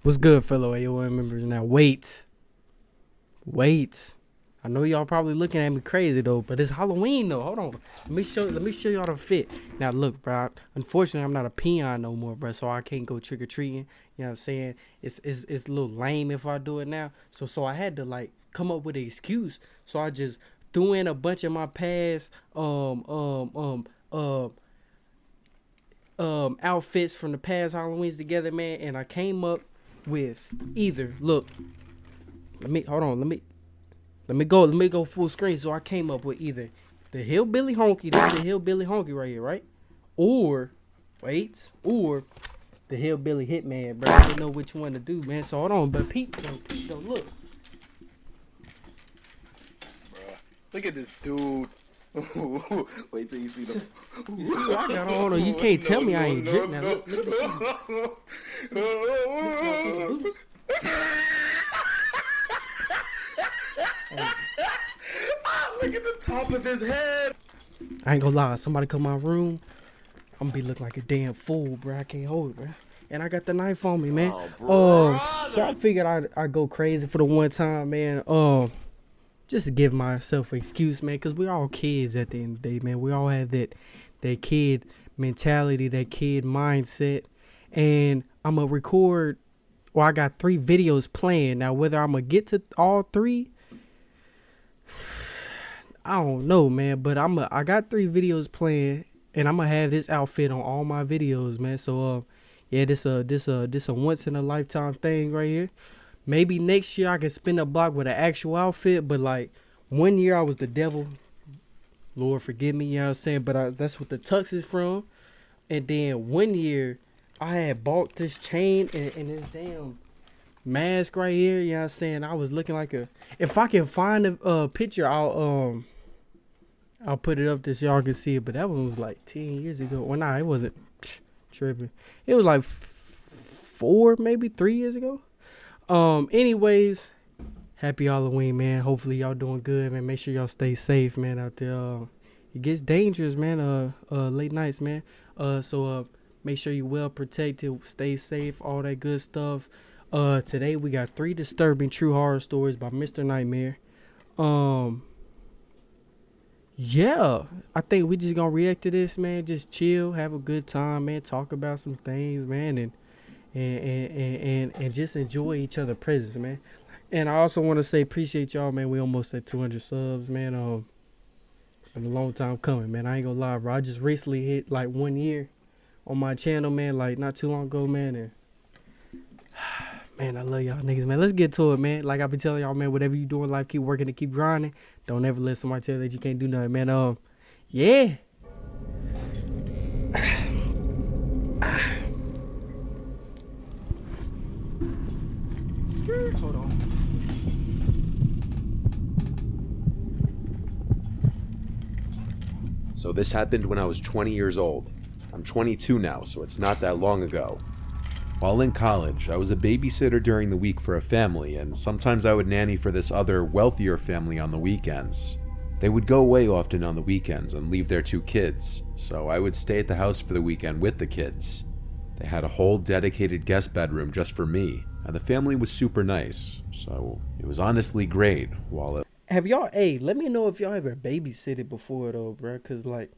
What's good, fellow AOM members? Now, wait. I know y'all probably looking at me crazy though, but it's Halloween though. Hold on. Let me show y'all the fit. Now, look, bro. Unfortunately, I'm not a peon no more, bro, so I can't go trick or treating. You know what I'm saying? It's a little lame if I do it now. So I had to like come up with an excuse. So I just threw in a bunch of my past outfits from the past Halloweens together, man, and I came up with either look. Let me go full screen. So I came up with either the hillbilly honky. This is the hillbilly honky right here, right? Or or the hillbilly hitman, bro. I didn't know which one to do, man. So hold on, but Pete, don't look. Look at this dude. Wait till you see the. You see what I got on, or you can't tell me I ain't drip now. Look at this. Look at the top of his head. I ain't gonna lie. Somebody come my room, I'm gonna be looking like a damn fool, bro. I can't hold it, bro. And I got the knife on me, man. So I figured I'd go crazy for the one time, man. Just to give myself an excuse, man, because we all kids at the end of the day, man. We all have that kid mentality, that kid mindset. And I'm going to record, well, I got 3 videos planned. Now, whether I'm going to get to all 3, I don't know, man. But I got 3 videos planned, and I'm going to have this outfit on all my videos, man. So, yeah, this a once-in-a-lifetime thing right here. Maybe next year I can spin a block with an actual outfit, but like one year I was the devil. Lord forgive me, you know what I'm saying? But that's what the tux is from. And then one year I had bought this chain and this damn mask right here, you know what I'm saying? I was looking like a. If I can find a picture, I'll put it up this y'all can see it. But that one was like 10 years ago. Well, nah, it wasn't tripping. It was like 4, maybe 3 years ago. Anyways, happy Halloween, man. Hopefully y'all doing good, man. Make sure y'all stay safe, man, out there. It gets dangerous, man, late nights, man. So make sure you well protected, stay safe, all that good stuff. Today we got 3 disturbing true horror stories by Mr. Nightmare. Yeah, I think we just gonna react to this, man. Just chill, have a good time, man. Talk about some things, man, and just enjoy each other's presence, man. And I also want to say appreciate y'all, man. We almost at 200 subs, man. Been a long time coming, man. I ain't gonna lie, bro. I just recently hit like 1 year on my channel, man. Like not too long ago, man. And man, I love y'all niggas, man. Let's get to it, man. Like I been telling y'all, man. Whatever you do in life, keep working and keep grinding. Don't ever let somebody tell you that you can't do nothing, man. Yeah. Hold on. So this happened when I was 20 years old. I'm 22 now, so it's not that long ago. While in college, I was a babysitter during the week for a family, and sometimes I would nanny for this other, wealthier family on the weekends. They would go away often on the weekends and leave their 2 kids, so I would stay at the house for the weekend with the kids. They had a whole dedicated guest bedroom just for me, and the family was super nice, so it was honestly great while it. Have y'all, hey, let me know if y'all ever babysitted before though, bro. Cause like,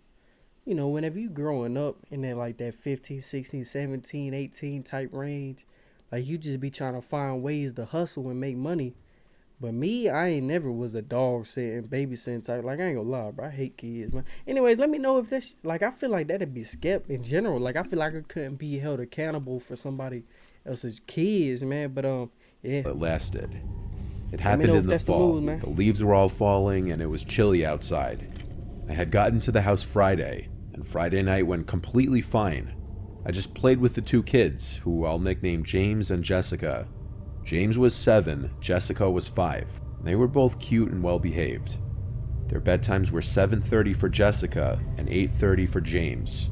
you know, whenever you growing up in that like that 15, 16, 17, 18 type range, like you just be trying to find ways to hustle and make money. But me, I ain't never was a dog sitting, babysitting type. Like I ain't gonna lie, bro. I hate kids, man. Anyways, let me know if that's like I feel like that'd be skep in general. Like I feel like I couldn't be held accountable for somebody else's kids, man. But yeah. It lasted. It happened in the fall. The leaves were all falling and it was chilly outside. I had gotten to the house Friday, and Friday night went completely fine. I just played with the 2 kids, who I'll nickname James and Jessica. James was 7, Jessica was 5. They were both cute and well behaved. Their bedtimes were 7:30 for Jessica and 8:30 for James.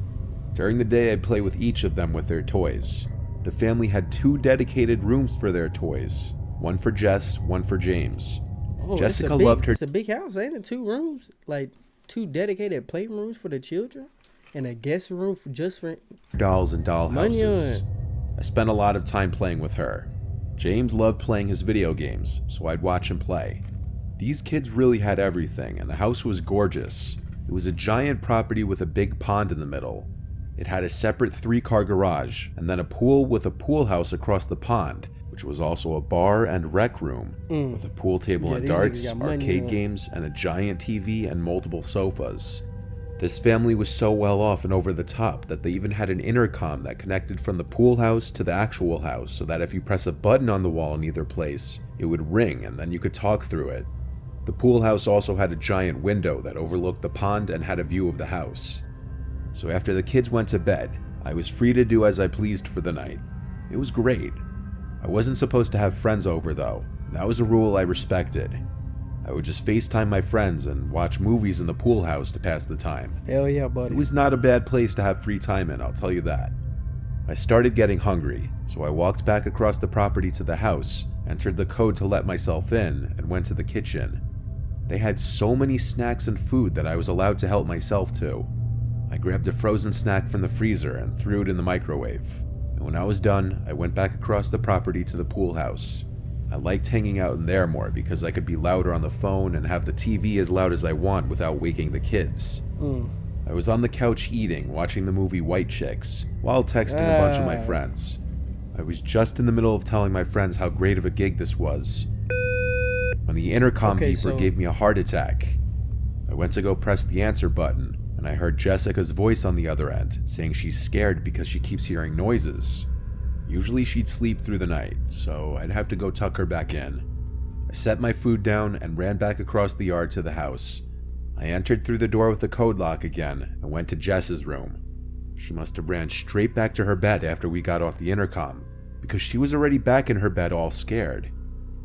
During the day I'd play with each of them with their toys. The family had 2 dedicated rooms for their toys. One for Jess, one for James. Oh, Jessica loved her. It's a big house, ain't it? 2 rooms, like 2 dedicated playrooms for the children, and a guest room just for dolls and doll houses. I spent a lot of time playing with her. James loved playing his video games, so I'd watch him play. These kids really had everything, and the house was gorgeous. It was a giant property with a big pond in the middle. It had a separate 3-car garage, and then a pool with a pool house across the pond, which was also a bar and rec room, with a pool table and darts, arcade games, and a giant TV and multiple sofas. This family was so well off and over the top that they even had an intercom that connected from the pool house to the actual house, so that if you press a button on the wall in either place, it would ring and then you could talk through it. The pool house also had a giant window that overlooked the pond and had a view of the house. So after the kids went to bed, I was free to do as I pleased for the night. It was great. I wasn't supposed to have friends over though. That was a rule I respected. I would just FaceTime my friends and watch movies in the pool house to pass the time. Hell yeah, buddy. It was not a bad place to have free time in, I'll tell you that. I started getting hungry, so I walked back across the property to the house, entered the code to let myself in, and went to the kitchen. They had so many snacks and food that I was allowed to help myself to. I grabbed a frozen snack from the freezer and threw it in the microwave. And when I was done, I went back across the property to the pool house. I liked hanging out in there more because I could be louder on the phone and have the TV as loud as I want without waking the kids. I was on the couch eating, watching the movie White Chicks, while texting a bunch of my friends. I was just in the middle of telling my friends how great of a gig this was, when the intercom beeper gave me a heart attack. I went to go press the answer button, and I heard Jessica's voice on the other end, saying she's scared because she keeps hearing noises. Usually she'd sleep through the night, so I'd have to go tuck her back in. I set my food down and ran back across the yard to the house. I entered through the door with the code lock again and went to Jess's room. She must have ran straight back to her bed after we got off the intercom, because she was already back in her bed all scared.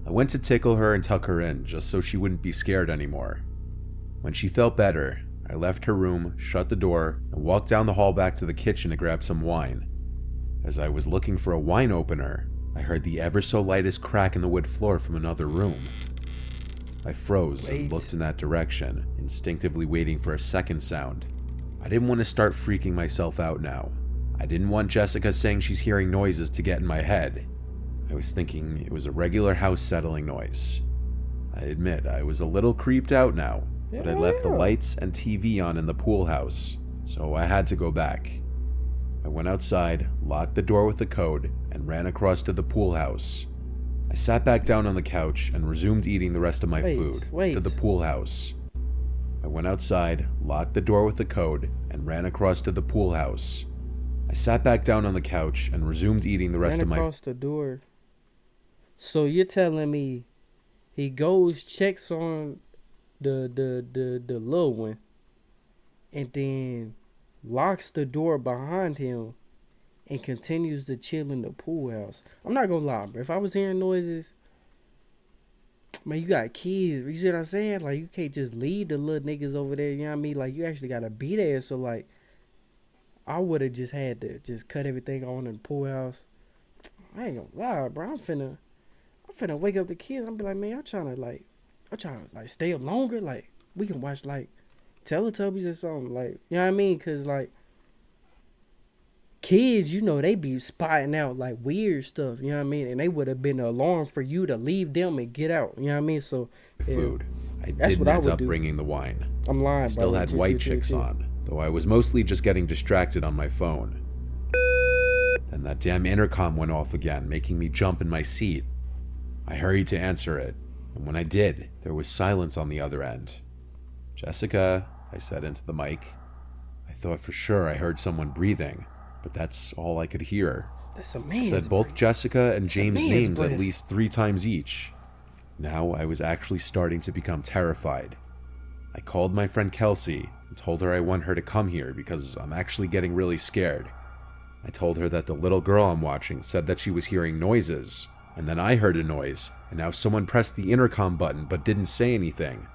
I went to tickle her and tuck her in just so she wouldn't be scared anymore. When she felt better, I left her room, shut the door, and walked down the hall back to the kitchen to grab some wine. As I was looking for a wine opener, I heard the ever so lightest crack in the wood floor from another room. I froze and looked in that direction, instinctively waiting for a second sound. I didn't want to start freaking myself out now. I didn't want Jessica saying she's hearing noises to get in my head. I was thinking it was a regular house settling noise. I admit I was a little creeped out now, but I left the lights and TV on in the pool house, so I had to go back. I went outside, locked the door with the code, and ran across to the pool house. I sat back down on the couch and resumed eating the rest of my food to the pool house. I went outside, locked the door with the code, and ran across to the pool house. I sat back down on the couch and resumed eating the rest of my food. Across the door. So you're telling me he goes, checks on the little one, and then locks the door behind him and continues to chill in the pool house. I'm not gonna lie, bro. If I was hearing noises, man, you got kids. You see what I'm saying? Like, you can't just leave the little niggas over there. You know what I mean? Like, you actually gotta be there. So, like, I would have just had to just cut everything on in the pool house. I ain't gonna lie, bro. I'm finna wake up the kids. I'm be like, man, y'all trying to stay up longer. Like, we can watch like Teletubbies or something. Like, you know what I mean? Cause like, kids, you know, they be spotting out like weird stuff. You know what I mean? And they would have been an alarm for you to leave them and get out. You know what I mean? So food. I didn't end up bringing the wine. I'm lying. I still had White Chicks on, though I was mostly just getting distracted on my phone. Then that damn intercom went off again, making me jump in my seat. I hurried to answer it, and when I did, there was silence on the other end. "Jessica," I said into the mic. I thought for sure I heard someone breathing, but that's all I could hear. That's a man's I said both Jessica and James' names breath. At least 3 times each. Now I was actually starting to become terrified. I called my friend Kelsey and told her I want her to come here because I'm actually getting really scared. I told her that the little girl I'm watching said that she was hearing noises, and then I heard a noise, and now someone pressed the intercom button but didn't say anything.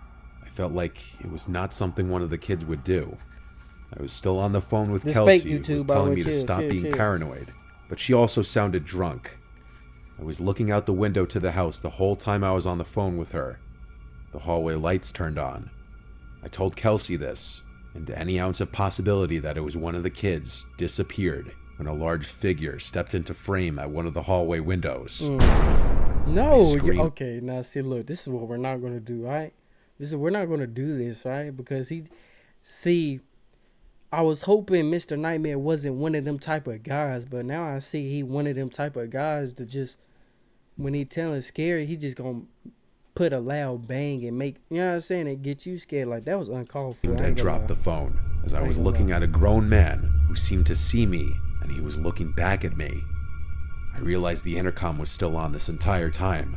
I felt like it was not something one of the kids would do. I was still on the phone with Kelsey, who was telling me to stop being paranoid, but she also sounded drunk. I was looking out the window to the house the whole time I was on the phone with her. The hallway lights turned on. I told Kelsey this, and any ounce of possibility that it was one of the kids disappeared when a large figure stepped into frame at one of the hallway windows. No, okay, now see, look, this is what we're not going to do, right? We're not going to do this, right? Because I was hoping Mr. Nightmare wasn't one of them type of guys, but now I see he one of them type of guys that just, when he telling scary, he just gonna put a loud bang and make, you know what I'm saying, and get you scared. Like, that was uncalled for. I dropped the phone as I was looking at a grown man who seemed to see me, and he was looking back at me. I realized the intercom was still on this entire time.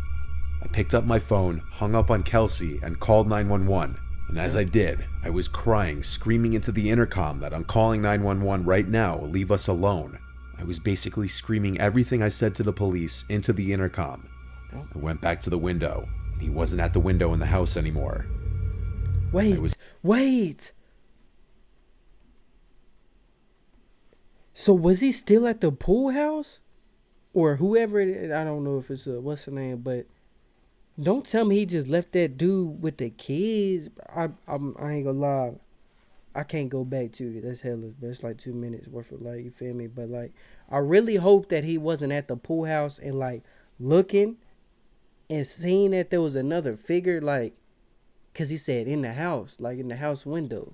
I picked up my phone, hung up on Kelsey, and called 911. And as I did, I was crying, screaming into the intercom that I'm calling 911 right now, leave us alone. I was basically screaming everything I said to the police into the intercom. I went back to the window, and he wasn't at the window in the house anymore. Wait! So was he still at the pool house? Or whoever it is, I don't know if it's what's the name, but don't tell me he just left that dude with the kids. I ain't gonna lie, I can't go back to it. That's hella, but it's like 2 minutes worth of light, you feel me? But like, I really hope that he wasn't at the pool house and like looking and seeing that there was another figure, like, cause he said in the house, like in the house window,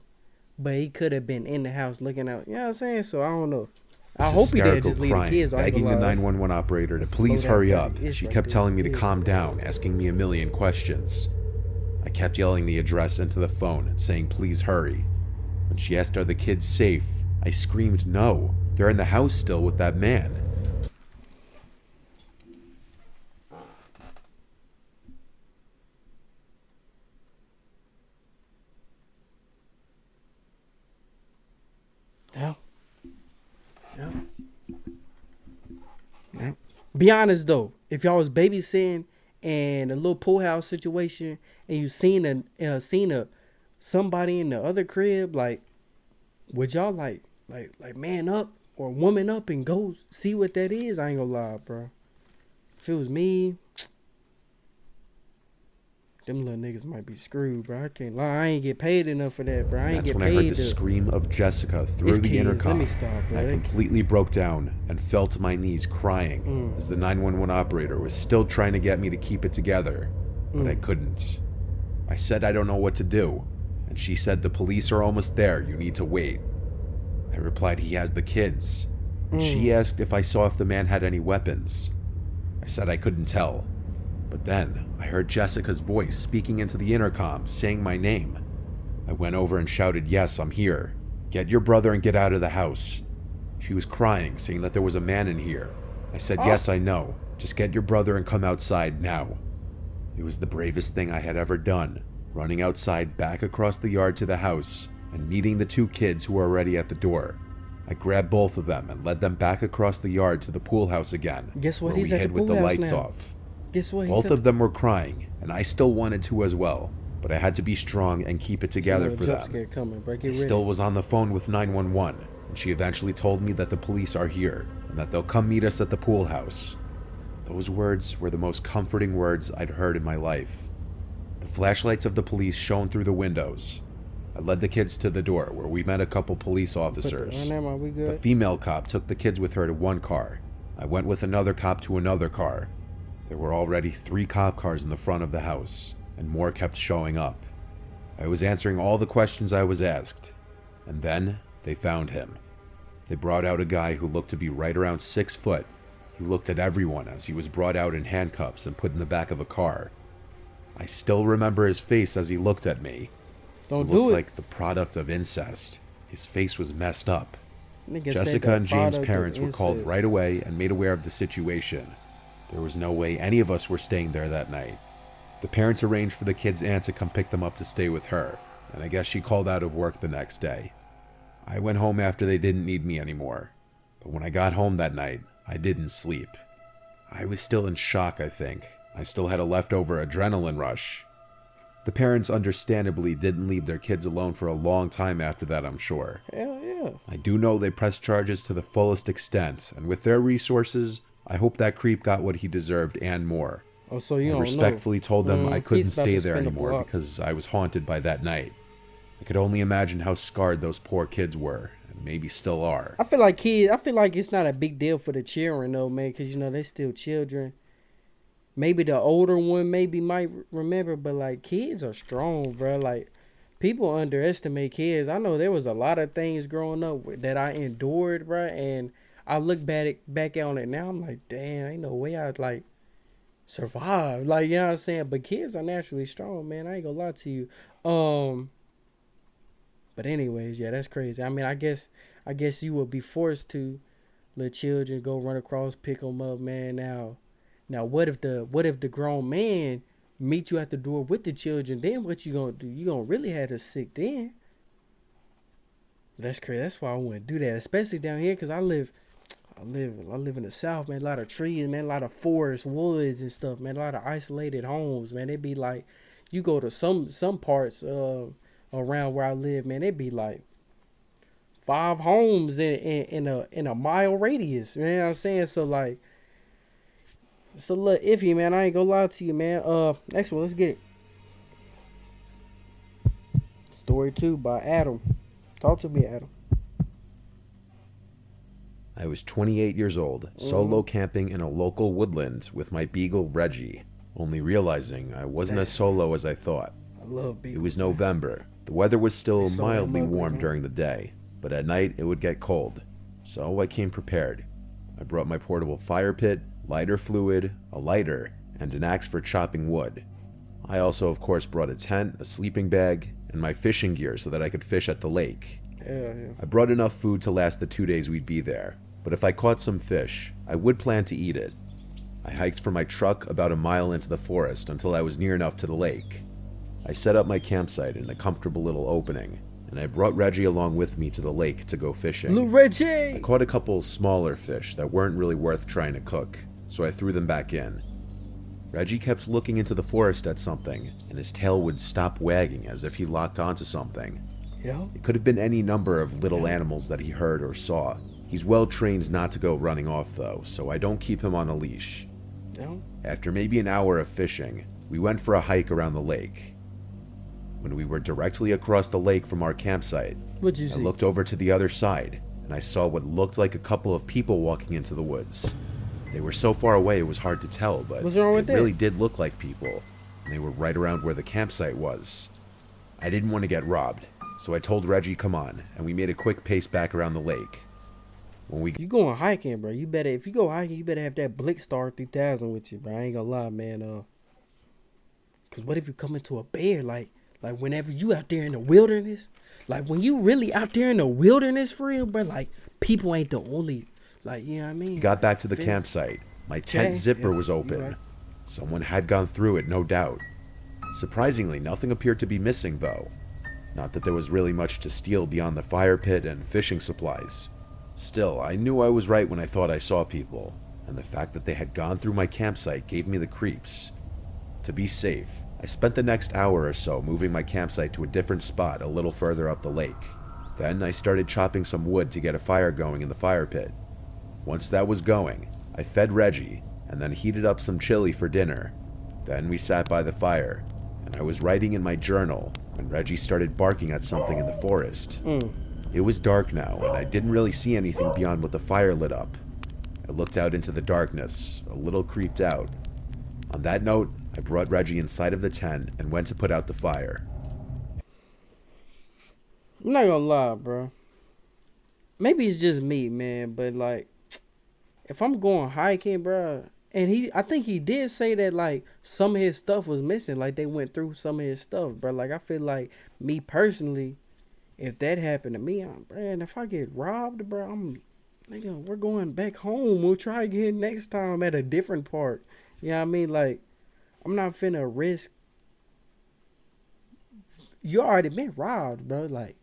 but he could have been in the house looking out. You know what I'm saying? So I don't know. I hope he didn't just leave the kids. Begging the 911 operator to please hurry up. She kept telling me to calm down, asking me a million questions. I kept yelling the address into the phone and saying please hurry. When she asked are the kids safe, I screamed no, they're in the house still with that man. Yeah. Be honest though, if y'all was babysitting and a little pool house situation, and you seen somebody in the other crib, like, would y'all like man up or woman up and go see what that is? I ain't gonna lie, bro. If it was me, them little niggas might be screwed, bro. I can't lie. I ain't get paid enough for that, bro. That's when I heard the scream of Jessica through the intercom. Let me stop, bro. I completely broke down and fell to my knees crying as the 911 operator was still trying to get me to keep it together, but I couldn't. I said I don't know what to do, and she said the police are almost there. You need to wait. I replied he has the kids, and she asked if the man had any weapons. I said I couldn't tell. But then, I heard Jessica's voice speaking into the intercom, saying my name. I went over and shouted, yes, I'm here. Get your brother and get out of the house. She was crying, saying that there was a man in here. I said, yes, I know. Just get your brother and come outside now. It was the bravest thing I had ever done, running outside back across the yard to the house and meeting the two kids who were already at the door. I grabbed both of them and led them back across the yard to the pool house again. Guess what? Where we hid with the lights off. Guess what? Both of them were crying, and I still wanted to as well, but I had to be strong and keep it together for them. I still was on the phone with 911, and she eventually told me that the police are here, and that they'll come meet us at the pool house. Those words were the most comforting words I'd heard in my life. The flashlights of the police shone through the windows. I led the kids to the door, where we met a couple police officers. The female cop took the kids with her to one car. I went with another cop to another car. There were already 3 cop cars in the front of the house, and more kept showing up. I was answering all the questions I was asked, and then they found him. They brought out a guy who looked to be right around 6 foot. He looked at everyone as he was brought out in handcuffs and put in the back of a car. I still remember his face as he looked at me. He looked like the product of incest. His face was messed up. Jessica and James' parents were called right away and made aware of the situation. There was no way any of us were staying there that night. The parents arranged for the kids' aunt to come pick them up to stay with her, and I guess she called out of work the next day. I went home after they didn't need me anymore, but when I got home that night, I didn't sleep. I was still in shock, I think. I still had a leftover adrenaline rush. The parents understandably didn't leave their kids alone for a long time after that, I'm sure. Hell yeah. I do know they pressed charges to the fullest extent, and with their resources, I hope that creep got what he deserved and more. Oh, so you don't respectfully told them I couldn't stay there anymore because I was haunted by that night. I could only imagine how scarred those poor kids were, and maybe still are. I feel like it's not a big deal for the children though, man, because you know they still children. Maybe the older one might remember, but like kids are strong, bro. Like people underestimate kids. I know there was a lot of things growing up that I endured, bro, and I look back on it now. I'm like, damn, ain't no way I'd like survive. Like, you know what I'm saying? But kids are naturally strong, man. I ain't gonna lie to you. But anyways, yeah, that's crazy. I mean, I guess you would be forced to let children go run across, pick them up, man. Now, what if the grown man meet you at the door with the children? Then what you gonna do? You gonna really have to sick then? That's crazy. That's why I wouldn't do that, especially down here, cause I live in the South, man. A lot of trees, man. A lot of forest, woods, and stuff, man. A lot of isolated homes, man. It'd be like, you go to some parts around where I live, man. It'd be like 5 homes in a mile radius. You know what I'm saying? So like, it's a little iffy, man. I ain't gonna lie to you, man. Next one, let's get it. Story 2 by Adam. Talk to me, Adam. I was 28 years old, solo camping in a local woodland with my beagle Reggie, only realizing I wasn't as solo as I thought. I love beagles. It was November. The weather was still mildly warm during the day, but at night it would get cold. So I came prepared. I brought my portable fire pit, lighter fluid, a lighter, and an axe for chopping wood. I also, of course, brought a tent, a sleeping bag, and my fishing gear so that I could fish at the lake. Yeah. I brought enough food to last the 2 days we'd be there, but if I caught some fish, I would plan to eat it. I hiked from my truck about a mile into the forest until I was near enough to the lake. I set up my campsite in a comfortable little opening, and I brought Reggie along with me to the lake to go fishing. Little Reggie! I caught a couple smaller fish that weren't really worth trying to cook, so I threw them back in. Reggie kept looking into the forest at something, and his tail would stop wagging as if he locked onto something. Yeah. It could have been any number of little animals that he heard or saw. He's well trained not to go running off though, so I don't keep him on a leash. Yeah. After maybe an hour of fishing, we went for a hike around the lake. When we were directly across the lake from our campsite, What'd you see? I looked over to the other side, and I saw what looked like a couple of people walking into the woods. They were so far away it was hard to tell, but What's wrong with it that? really did look like people, and they were right around where the campsite was. I didn't want to get robbed, so I told Reggie come on, and we made a quick pace back around the lake. When we You going hiking, bro. You better, if you go hiking, you better have that Blickstar 3000 with you, bro. I ain't gonna lie, man. Cause what if you come into a bear, like whenever you out there in the wilderness, like when you really out there in the wilderness for real, bro, like people ain't the only, like, you know what I mean? got back to the campsite, my tent zipper was you open. right. Someone had gone through it, no doubt. Surprisingly, nothing appeared to be missing, though. Not that there was really much to steal beyond the fire pit and fishing supplies. Still, I knew I was right when I thought I saw people, and the fact that they had gone through my campsite gave me the creeps. To be safe, I spent the next hour or so moving my campsite to a different spot a little further up the lake. Then I started chopping some wood to get a fire going in the fire pit. Once that was going, I fed Reggie, and then heated up some chili for dinner. Then we sat by the fire, and I was writing in my journal when Reggie started barking at something in the forest. It was dark now, and I didn't really see anything beyond what the fire lit up. I looked out into the darkness, a little creeped out. On that note, I brought Reggie inside of the tent and went to put out the fire. I'm not gonna lie, bro. Maybe it's just me, man, but like, if I'm going hiking, bro, and I think he did say that like some of his stuff was missing, like they went through some of his stuff, bro. Like I feel like me personally, if that happened to me, man, if I get robbed, bro, we're going back home. We'll try again next time at a different park. You know what I mean? Like, I'm not finna risk. You already been robbed, bro. Like,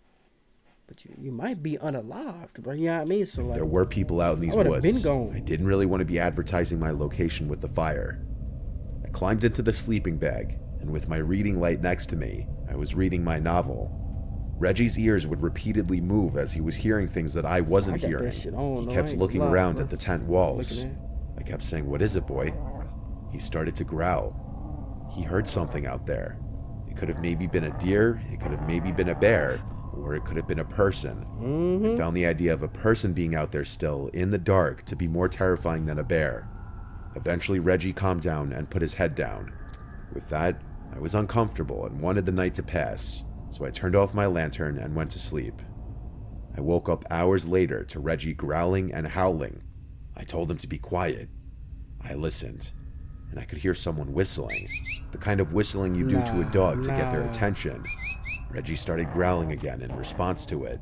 but you might be unalived, bro. You know what I mean? So like, There were people out in these I would've woods. been gone. I didn't really want to be advertising my location with the fire. I climbed into the sleeping bag, and with my reading light next to me, I was reading my novel. Reggie's ears would repeatedly move as he was hearing things that I wasn't I got hearing. that shit on, He though. I kept ain't looking gonna lie, around bro. at the tent walls. Looking I kept saying, "What is it, boy?" He started to growl. He heard something out there. It could have maybe been a deer, it could have maybe been a bear, Or it could have been a person. I found the idea of a person being out there still, in the dark, to be more terrifying than a bear. Eventually, Reggie calmed down and put his head down. With that, I was uncomfortable and wanted the night to pass, so I turned off my lantern and went to sleep. I woke up hours later to Reggie growling and howling. I told him to be quiet. I listened, and I could hear someone whistling, the kind of whistling you do to a dog to get their attention. Reggie started growling again in response to it.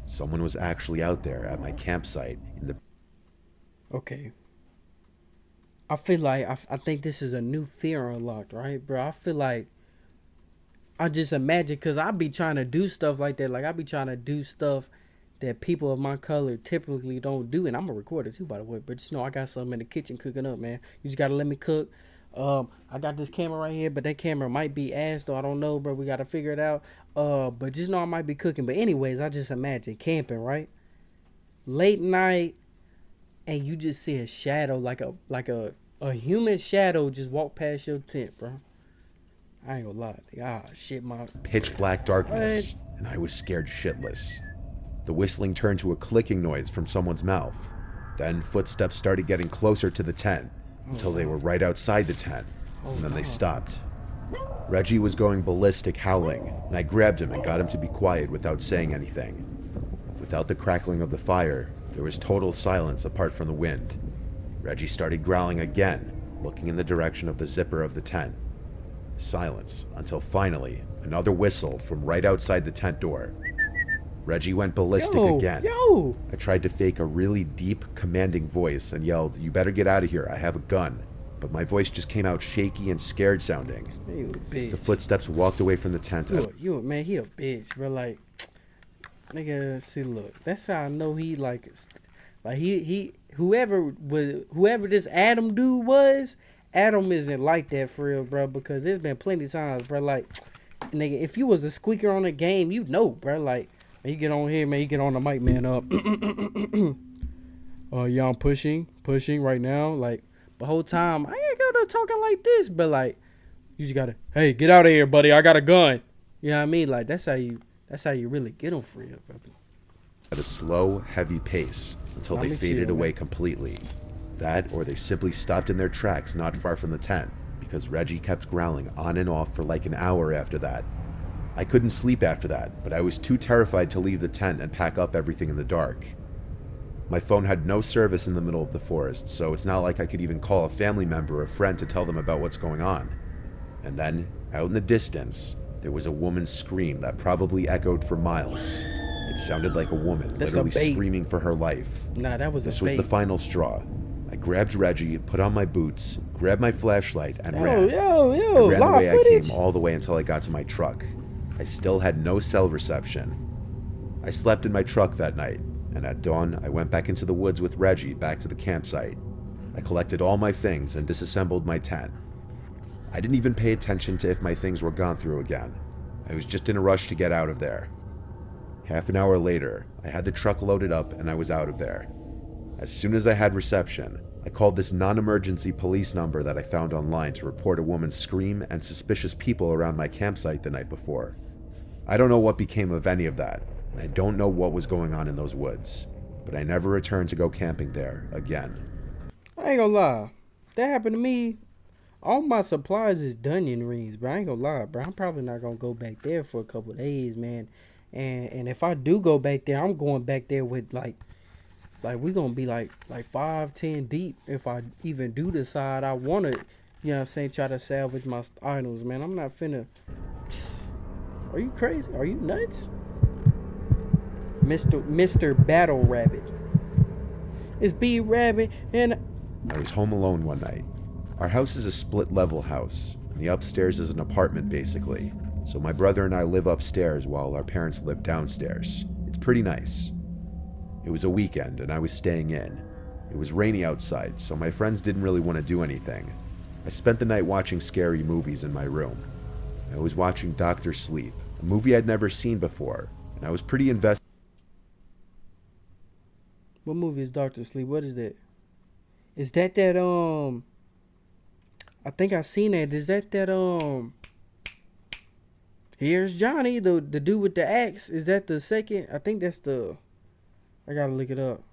Someone was actually out there at my campsite in the... Okay. I feel like, I think this is a new fear unlocked, right, bro? I feel like, I just imagine, because I be trying to do stuff like that. Like, I be trying to do stuff that people of my color typically don't do. And I'm a recorder too, by the way. But just know I got something in the kitchen cooking up, man. You just got to let me cook. I got this camera right here, but that camera might be ass, though. I don't know, bro. We got to figure it out. But just know I might be cooking. But anyways, I just imagine camping, right? Late night, and you just see a shadow, like a human shadow just walk past your tent, bro. I ain't gonna lie. Shit, my... pitch black darkness, and I was scared shitless. The whistling turned to a clicking noise from someone's mouth. Then footsteps started getting closer to the tent, until they were right outside the tent, and then they stopped. Reggie was going ballistic howling, and I grabbed him and got him to be quiet without saying anything. Without the crackling of the fire, there was total silence apart from the wind. Reggie started growling again, looking in the direction of the zipper of the tent. Silence, until finally, another whistle from right outside the tent door. Reggie went ballistic again. I tried to fake a really deep, commanding voice and yelled, "You better get out of here, I have a gun." But my voice just came out shaky and scared sounding. Man, you a bitch. The footsteps walked away from the tent. Man, he a bitch, bro. Like, nigga, see, look, that's how I know he he whoever this Adam dude was, Adam isn't like that for real, bro. Because there's been plenty of times, bro. Like, nigga, if you was a squeaker on a game, you know, bro. Like, you get on here, man. You get on the mic, man. Yeah, I'm pushing right now. Like, the whole time I ain't go to talking like this, but like, you just gotta, hey, get out of here, buddy. I got a gun. You know what I mean? Like, that's how you really get them for real, bro. At a slow, heavy pace until they faded away completely. That, or they simply stopped in their tracks not far from the tent, because Reggie kept growling on and off for like an hour after that. I couldn't sleep after that, but I was too terrified to leave the tent and pack up everything in the dark. My phone had no service in the middle of the forest, so it's not like I could even call a family member or a friend to tell them about what's going on. And then, out in the distance, there was a woman's scream that probably echoed for miles. It sounded like a woman literally screaming for her life. Nah, that was This was the final straw. I grabbed Reggie, put on my boots, grabbed my flashlight, and ran. I ran the way I came all the way until I got to my truck. I still had no cell reception. I slept in my truck that night, and at dawn, I went back into the woods with Reggie back to the campsite. I collected all my things and disassembled my tent. I didn't even pay attention to if my things were gone through again. I was just in a rush to get out of there. Half an hour later, I had the truck loaded up and I was out of there. As soon as I had reception, I called this non-emergency police number that I found online to report a woman's scream and suspicious people around my campsite the night before. I don't know what became of any of that, and I don't know what was going on in those woods, but I never returned to go camping there again. I ain't gonna lie. That happened to me. All my supplies is Dunyan rings, bro. I ain't gonna lie, bro. I'm probably not gonna go back there for a couple of days, man. And if I do go back there, I'm going back there with like we gonna be like 5-10 deep if I even do decide I wanna, you know what I'm saying, try to salvage my items, man. I'm not finna. Are you crazy? Are you nuts? Mr. Battle Rabbit. It's B Rabbit and I was home alone one night. Our house is a split-level house, and the upstairs is an apartment basically. So my brother and I live upstairs while our parents live downstairs. It's pretty nice. It was a weekend and I was staying in. It was rainy outside, so my friends didn't really want to do anything. I spent the night watching scary movies in my room. I was watching Dr. Sleep, a movie I'd never seen before, and I was pretty invested. What movie is Dr. Sleep? What is that? Is that I think I've seen that. Is that Here's Johnny, the dude with the axe. Is that the second? I think that's the. I gotta look it up.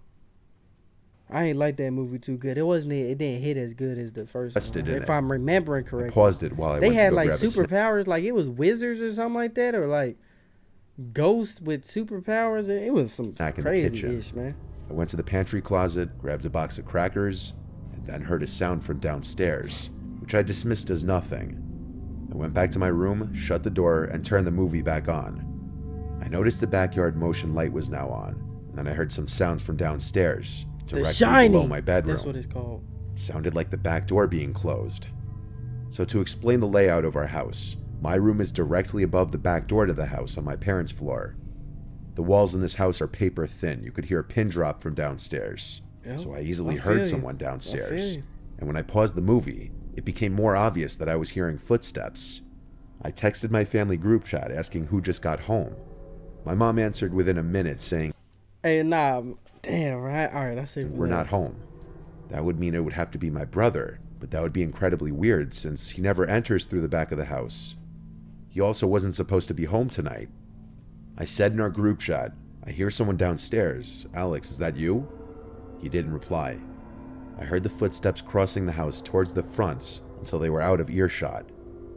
I ain't like that movie too good. It didn't hit as good as the first one. If I'm remembering correctly. I paused it while I they went had to go like grab superpowers, like it was wizards or something like that, or like ghosts with superpowers. It was some crazy-ish, man. I went to the pantry closet, grabbed a box of crackers, and then heard a sound from downstairs, which I dismissed as nothing. I went back to my room, shut the door, and turned the movie back on. I noticed the backyard motion light was now on, and then I heard some sounds from downstairs, directly below my bedroom. That's what it's called. It sounded like the back door being closed. So to explain the layout of our house, my room is directly above the back door to the house on my parents' floor. The walls in this house are paper thin. You could hear a pin drop from downstairs. Yep. So I easily heard someone downstairs. And when I paused the movie, it became more obvious that I was hearing footsteps. I texted my family group chat asking who just got home. My mom answered within a minute saying, "Hey, nah, damn, right? All right, I say we're not home." That would mean it would have to be my brother, but that would be incredibly weird since he never enters through the back of the house. He also wasn't supposed to be home tonight. I said in our group chat, "I hear someone downstairs. Alex, is that you?" He didn't reply. I heard the footsteps crossing the house towards the fronts until they were out of earshot.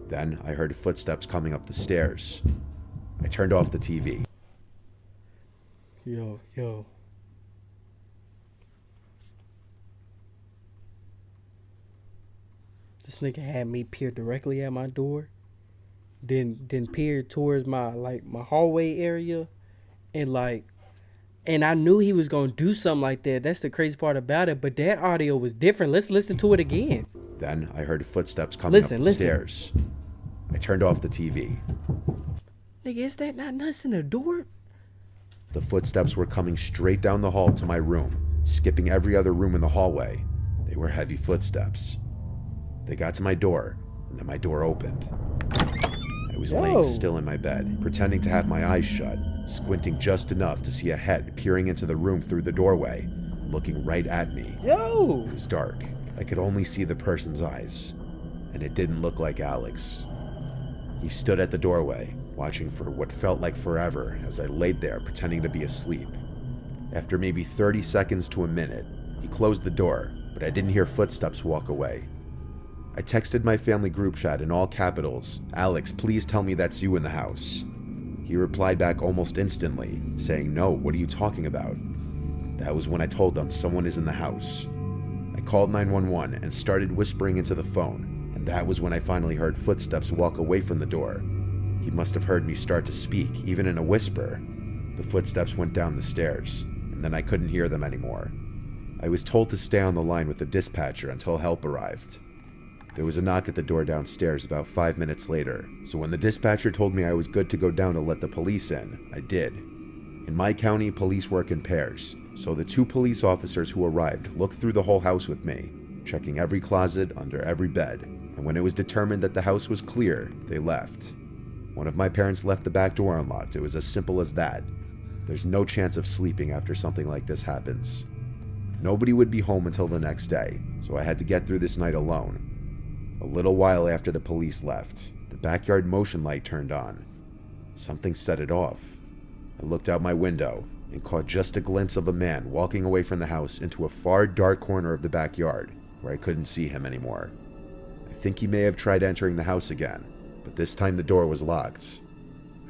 Then I heard footsteps coming up the stairs. I turned off the TV. Yo. This nigga had me peer directly at my door, then peer towards my hallway area, and I knew he was gonna do something like that. That's the crazy part about it. But that audio was different. Let's listen to it again. Then I heard footsteps coming up the stairs. I turned off the TV. Nigga, is that not nuts in the door? The footsteps were coming straight down the hall to my room, skipping every other room in the hallway. They were heavy footsteps. They got to my door, and then my door opened. I was laying still in my bed, pretending to have my eyes shut, squinting just enough to see a head peering into the room through the doorway, looking right at me. It was dark. I could only see the person's eyes, and it didn't look like Alex. He stood at the doorway, watching for what felt like forever as I laid there pretending to be asleep. After maybe 30 seconds to a minute, he closed the door, but I didn't hear footsteps walk away. I texted my family group chat in all capitals, "Alex, please tell me that's you in the house." He replied back almost instantly, saying, "No, what are you talking about?" That was when I told them someone is in the house. I called 911 and started whispering into the phone, and that was when I finally heard footsteps walk away from the door. He must have heard me start to speak, even in a whisper. The footsteps went down the stairs, and then I couldn't hear them anymore. I was told to stay on the line with the dispatcher until help arrived. There was a knock at the door downstairs about 5 minutes later, so when the dispatcher told me I was good to go down to let the police in, I did. In my county, police work in pairs, so the 2 police officers who arrived looked through the whole house with me, checking every closet, under every bed, and when it was determined that the house was clear, they left. One of my parents left the back door unlocked. It was as simple as that. There's no chance of sleeping after something like this happens. Nobody would be home until the next day, so I had to get through this night alone. A little while after the police left, the backyard motion light turned on. Something set it off. I looked out my window and caught just a glimpse of a man walking away from the house into a far dark corner of the backyard where I couldn't see him anymore. I think he may have tried entering the house again, but this time the door was locked.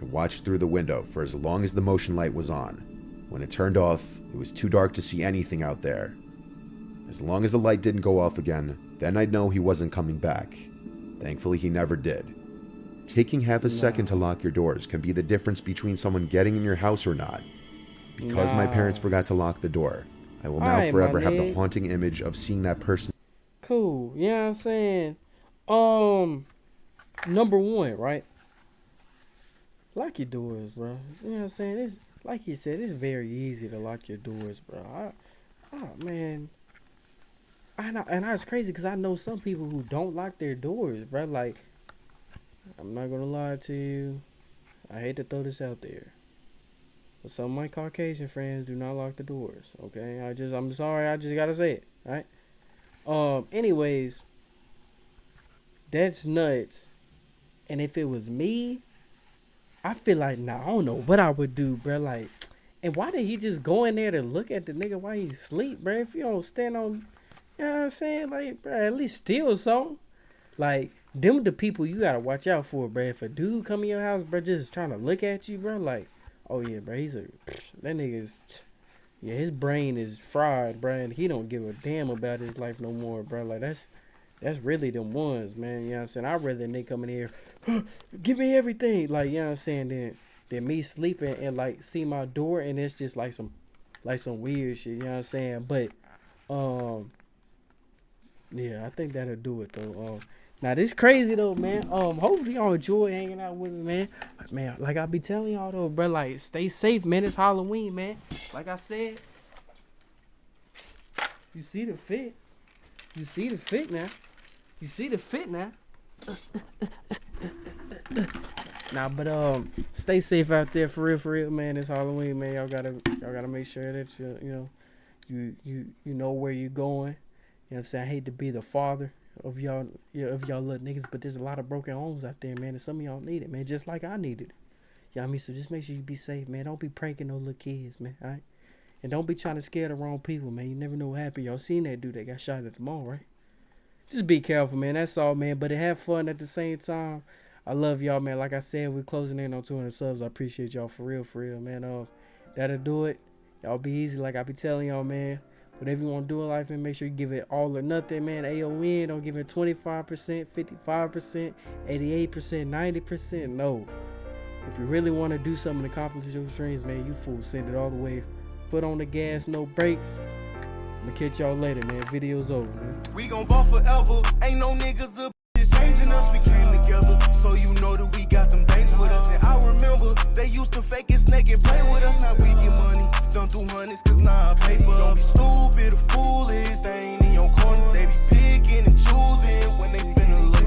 I watched through the window for as long as the motion light was on. When it turned off, it was too dark to see anything out there. As long as the light didn't go off again, then I'd know he wasn't coming back. Thankfully, he never did. Taking half a second to lock your doors can be the difference between someone getting in your house or not. Because my parents forgot to lock the door, I will now forever have the haunting image of seeing that person. Cool, you know what I'm saying? Number one, right? Lock your doors, bro. You know what I'm saying? It's like you said, it's very easy to lock your doors, bro. Man. And it's crazy because I know some people who don't lock their doors, bro. Like, I'm not gonna lie to you. I hate to throw this out there, but some of my Caucasian friends do not lock the doors. Okay, I'm sorry. I just gotta say it. Right. Anyways, that's nuts. And if it was me, I feel like, nah, I don't know what I would do, bro. Like, and why did he just go in there to look at the nigga while he sleep, bro? If you don't stand on, you know what I'm saying? Like, bro, at least steal something. Like, them the people you gotta watch out for, bro. If a dude come in your house, bro, just trying to look at you, bro, like, oh yeah, bro, that nigga's, yeah, his brain is fried, bro, and he don't give a damn about his life no more, bro. Like, that's really them ones, man. You know what I'm saying? I'd rather they come in here, give me everything. Like, you know what I'm saying? Than me sleeping and like see my door and it's just like some weird shit, you know what I'm saying? But yeah, I think that'll do it though. Now this crazy though, man. Hopefully y'all enjoy hanging out with me, man. Man, like I be telling y'all though, bro, like stay safe, man. It's Halloween, man. Like I said, you see the fit. You see the fit now. You see the fit now. Nah, but stay safe out there for real, man. It's Halloween, man. Y'all gotta make sure that you know where you're going. You know what I'm saying? I hate to be the father of y'all little niggas, but there's a lot of broken homes out there, man, and some of y'all need it, man, just like I needed it. You know what I mean? So just make sure you be safe, man. Don't be pranking no little kids, man, all right? And don't be trying to scare the wrong people, man. You never know what happened. Y'all seen that dude that got shot at the mall, right? Just be careful, man. That's all, man. But have fun at the same time. I love y'all, man. Like I said, we're closing in on 200 subs. I appreciate y'all for real, man. That'll do it. Y'all be easy, like I be telling y'all, man. Whatever you want to do in life, man, make sure you give it all or nothing, man. AON, don't give it 25%, 55%, 88%, 90%. No. If you really want to do something to accomplish your dreams, man, you fool, send it all the way. Foot on the gas, no brakes. I'm gonna catch y'all later, man. Video's over, man. We gon' ball forever. Ain't no niggas up.